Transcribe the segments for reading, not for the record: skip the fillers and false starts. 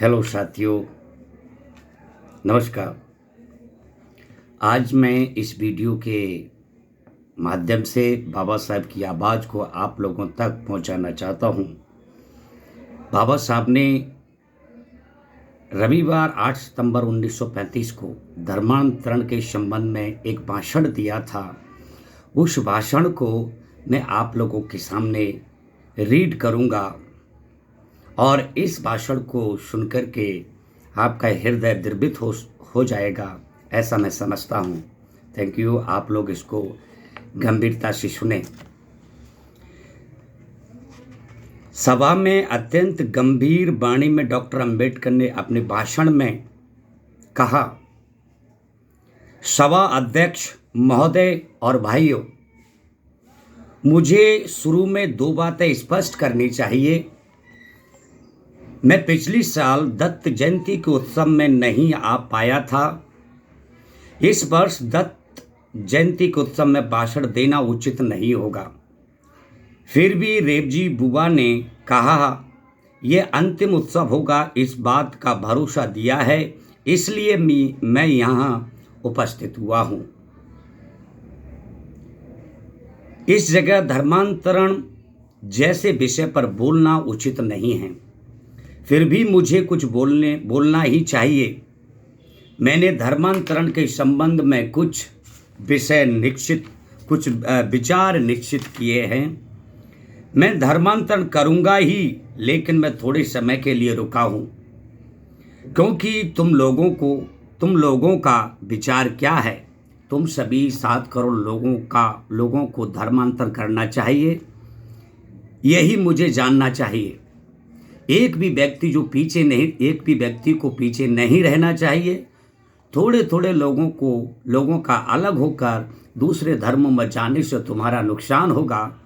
Hello साथियों, नमस्कार। आज मैं इस वीडियो के माध्यम से बाबा साहब की आवाज़ को आप लोगों तक पहुंचाना चाहता हूं। बाबा साहब ने रविवार 8 सितंबर 1935 को धर्मांतरण के संबंध में एक भाषण दिया था। उस भाषण को मैं आप लोगों के सामने रीड करूंगा और इस भाषण को सुनकर के आपका हृदय द्रवित हो जाएगा, ऐसा मैं समझता हूँ। Thank you. आप लोग इसको गंभीरता से सुने। सभा में अत्यंत गंभीर वाणी में डॉक्टर अंबेडकर ने अपने भाषण में कहा, सभा अध्यक्ष महोदय और भाइयों, मुझे शुरू में दो बातें स्पष्ट करनी चाहिए। मैं पिछली साल दत्त जयंती के उत्सव में नहीं आ पाया था। इस वर्ष दत्त जयंती के उत्सव में भाषण देना उचित नहीं होगा। फिर भी रेवजी बुआ ने कहा, यह अंतिम उत्सव होगा, इस बात का भरोसा दिया है, इसलिए मैं यहाँ उपस्थित हुआ हूँ। इस जगह धर्मांतरण जैसे विषय पर बोलना उचित नहीं है, फिर भी मुझे कुछ बोलना ही चाहिए। मैंने धर्मांतरण के संबंध में कुछ विचार निश्चित किए हैं। मैं धर्मांतरण करूंगा ही, लेकिन मैं थोड़े समय के लिए रुका हूं, क्योंकि तुम लोगों का विचार क्या है। तुम सभी 7 करोड़ लोगों को धर्मांतरण करना चाहिए, यही मुझे जानना चाहिए। एक भी व्यक्ति को पीछे नहीं रहना चाहिए। थोड़े थोड़े लोगों का अलग होकर दूसरे धर्मों में जाने से तुम्हारा नुकसान होगा।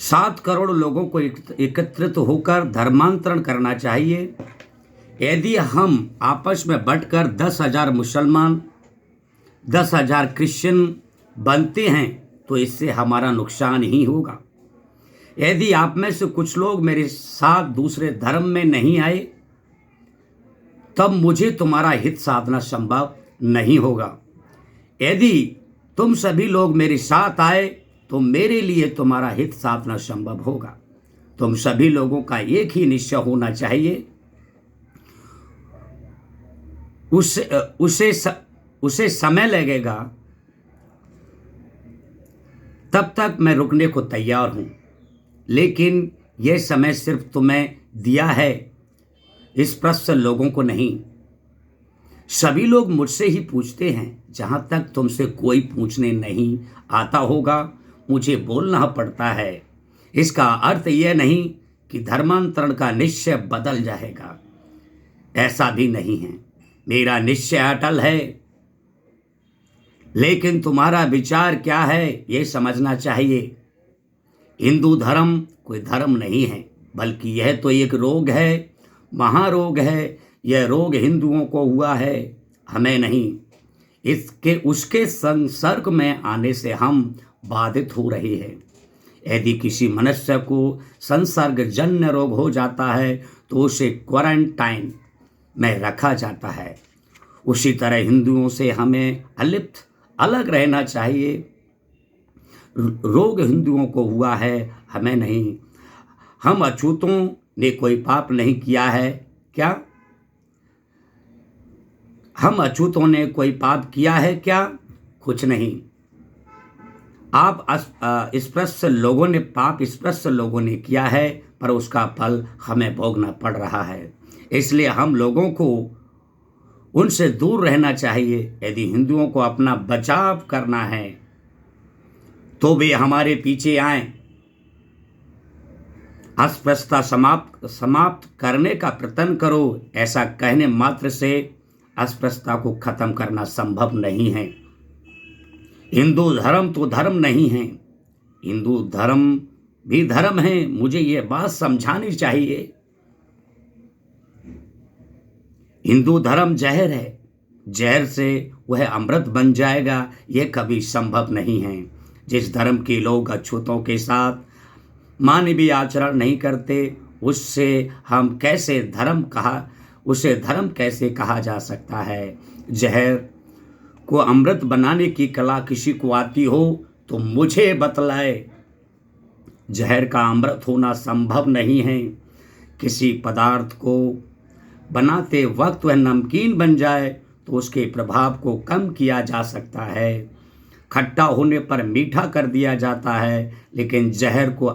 7 करोड़ लोगों को एकत्रित होकर धर्मांतरण करना चाहिए। यदि हम आपस में बंटकर 10,000 मुसलमान 10,000 क्रिश्चियन बनते हैं तो इससे हमारा नुकसान ही होगा। यदि आप में से कुछ लोग मेरे साथ दूसरे धर्म में नहीं आए, तब मुझे तुम्हारा हित साधना संभव नहीं होगा। यदि तुम सभी लोग मेरे साथ आए तो मेरे लिए तुम्हारा हित साधना संभव होगा। तुम सभी लोगों का एक ही निश्चय होना चाहिए। उसे समय लगेगा, तब तक मैं रुकने को तैयार हूं, लेकिन यह समय सिर्फ तुम्हें दिया है, इस प्रश्न लोगों को नहीं। सभी लोग मुझसे ही पूछते हैं। जहां तक तुमसे कोई पूछने नहीं आता होगा, मुझे बोलना पड़ता है। इसका अर्थ यह नहीं कि धर्मांतरण का निश्चय बदल जाएगा, ऐसा भी नहीं है। मेरा निश्चय अटल है, लेकिन तुम्हारा विचार क्या है यह समझना चाहिए। हिंदू धर्म कोई धर्म नहीं है, बल्कि यह तो एक रोग है, महारोग है। यह रोग हिंदुओं को हुआ है, हमें नहीं। उसके संसर्ग में आने से हम बाधित हो रहे हैं। यदि किसी मनुष्य को संसर्गजन्य रोग हो जाता है तो उसे क्वारंटाइन में रखा जाता है। उसी तरह हिंदुओं से हमें अलग रहना चाहिए। रोग हिंदुओं को हुआ है, हमें नहीं। हम अछूतों ने कोई पाप नहीं किया है क्या? हम अछूतों ने कोई पाप किया है क्या? कुछ नहीं। स्पष्ट लोगों ने किया है, पर उसका फल हमें भोगना पड़ रहा है। इसलिए हम लोगों को उनसे दूर रहना चाहिए। यदि हिंदुओं को अपना बचाव करना है तो वे हमारे पीछे आएं। अस्पृश्यता समाप्त करने का प्रयत्न करो। ऐसा कहने मात्र से अस्पृश्यता को खत्म करना संभव नहीं है। हिंदू धर्म तो धर्म नहीं है, हिंदू धर्म भी धर्म है। मुझे यह बात समझानी चाहिए। हिंदू धर्म जहर है, जहर से वह अमृत बन जाएगा, यह कभी संभव नहीं है। जिस धर्म के लोग अछूतों के साथ मानवीय आचरण नहीं करते, उससे उसे धर्म कैसे कहा जा सकता है? जहर को अमृत बनाने की कला किसी को आती हो तो मुझे बतलाए। जहर का अमृत होना संभव नहीं है। किसी पदार्थ को बनाते वक्त वह नमकीन बन जाए तो उसके प्रभाव को कम किया जा सकता है। खट्टा होने पर मीठा कर दिया जाता है, लेकिन जहर को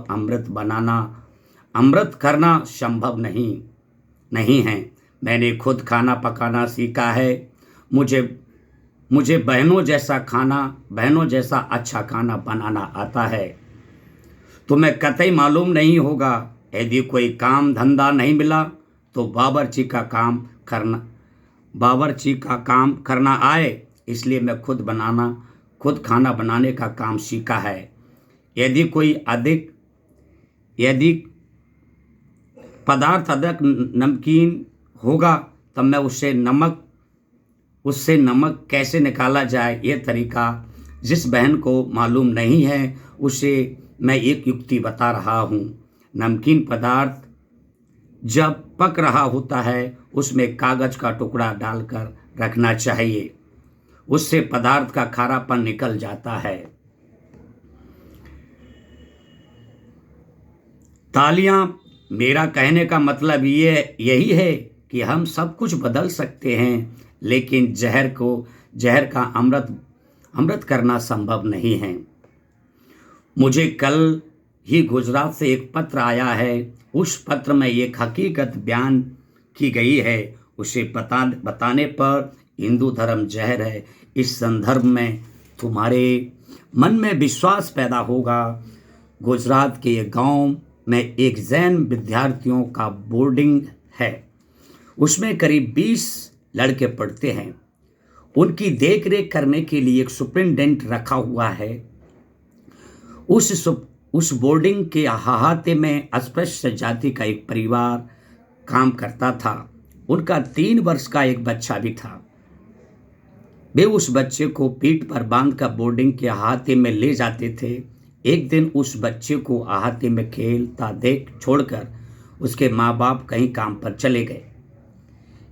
अमृत करना संभव नहीं है। मैंने खुद खाना पकाना सीखा है। मुझे बहनों जैसा अच्छा खाना बनाना आता है। तुम्हें कतई मालूम नहीं होगा, यदि कोई काम धंधा नहीं मिला तो बावर्ची का काम करना आए। इसलिए मैं खुद खाना बनाने का काम सीखा है। यदि पदार्थ अधिक नमकीन होगा तब मैं उससे नमक कैसे निकाला जाए, यह तरीका जिस बहन को मालूम नहीं है उसे मैं एक युक्ति बता रहा हूँ। नमकीन पदार्थ जब पक रहा होता है उसमें कागज का टुकड़ा डालकर रखना चाहिए। उससे पदार्थ का खारापन निकल जाता है। तालियां। मेरा कहने का मतलब यही है कि हम सब कुछ बदल सकते हैं, लेकिन जहर का अमृत करना संभव नहीं है। मुझे कल ही गुजरात से एक पत्र आया है। उस पत्र में एक हकीकत बयान की गई है। उसे बताने पर हिंदू धर्म जहर है, इस संदर्भ में तुम्हारे मन में विश्वास पैदा होगा। गुजरात के एक गांव में एक जैन विद्यार्थियों का बोर्डिंग है। उसमें करीब 20 लड़के पढ़ते हैं। उनकी देखरेख करने के लिए एक सुपरिटेंडेंट रखा हुआ है। उस बोर्डिंग के अहाते में अस्पृश्य जाति का एक परिवार काम करता था। उनका 3 वर्ष का एक बच्चा भी था। वे उस बच्चे को पीठ पर बांधकर बोर्डिंग के अहाते में ले जाते थे। एक दिन उस बच्चे को अहाते में खेलता देख छोड़कर उसके माँ बाप कहीं काम पर चले गए।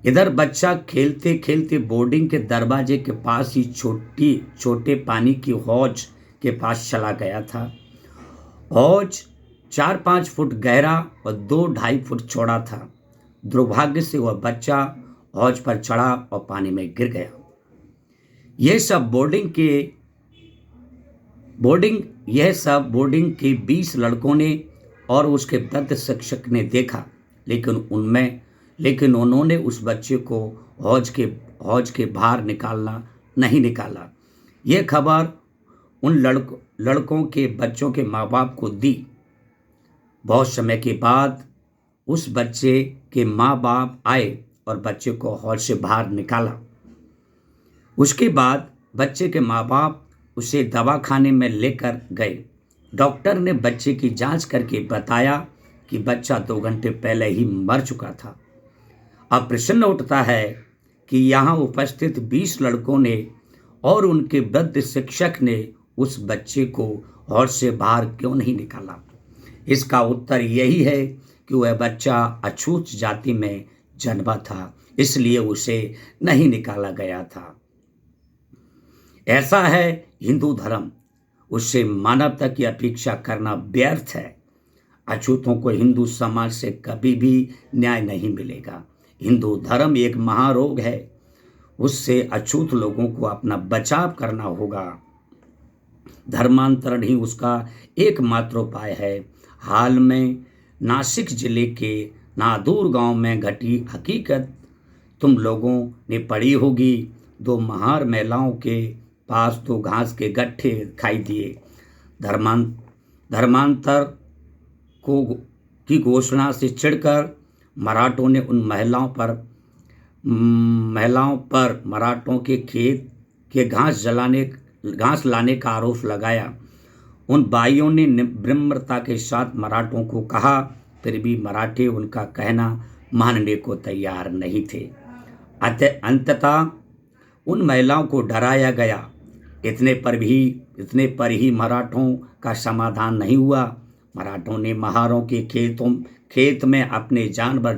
इधर बच्चा खेलते खेलते बोर्डिंग के दरवाजे के पास ही छोटे पानी की हौज के पास चला गया था। हौज 4-5 फुट गहरा और 2-2.5 फुट चौड़ा था। दुर्भाग्य से वह बच्चा हौज पर चढ़ा और पानी में गिर गया। यह सब बोर्डिंग के 20 लड़कों ने और उसके वृद्ध शिक्षक ने देखा, लेकिन उन्होंने उस बच्चे को हौज के बाहर नहीं निकाला। यह खबर उन लड़कों के बच्चों के माँ बाप को दी। बहुत समय के बाद उस बच्चे के माँ बाप आए और बच्चे को हौज से बाहर निकाला। उसके बाद बच्चे के माँ बाप उसे दवाखाने में लेकर गए। डॉक्टर ने बच्चे की जांच करके बताया कि बच्चा 2 घंटे पहले ही मर चुका था। अब प्रश्न उठता है कि यहाँ उपस्थित 20 लड़कों ने और उनके वृद्ध शिक्षक ने उस बच्चे को हौज से बाहर क्यों नहीं निकाला? इसका उत्तर यही है कि वह बच्चा अछूत जाति में जन्मा था, इसलिए उसे नहीं निकाला गया था। ऐसा है हिंदू धर्म। उससे मानवता की अपेक्षा करना व्यर्थ है। अछूतों को हिंदू समाज से कभी भी न्याय नहीं मिलेगा। हिंदू धर्म एक महारोग है। उससे अछूत लोगों को अपना बचाव करना होगा। धर्मांतरण ही उसका एकमात्र उपाय है। हाल में नासिक जिले के नादूर गांव में घटी हकीकत तुम लोगों ने पढ़ी होगी। 2 महार महिलाओं के पास 2 घास के गट्ठे दिखाई दिए। धर्मांतर की घोषणा से चिढ़कर मराठों ने उन महिलाओं पर मराठों के खेत के घास लाने का आरोप लगाया। उन बाइयों ने विनम्रता के साथ मराठों को कहा, फिर भी मराठे उनका कहना मानने को तैयार नहीं थे। अंततः उन महिलाओं को डराया गया। इतने पर ही मराठों का समाधान नहीं हुआ। मराठों ने महारों के खेत में अपने जानवर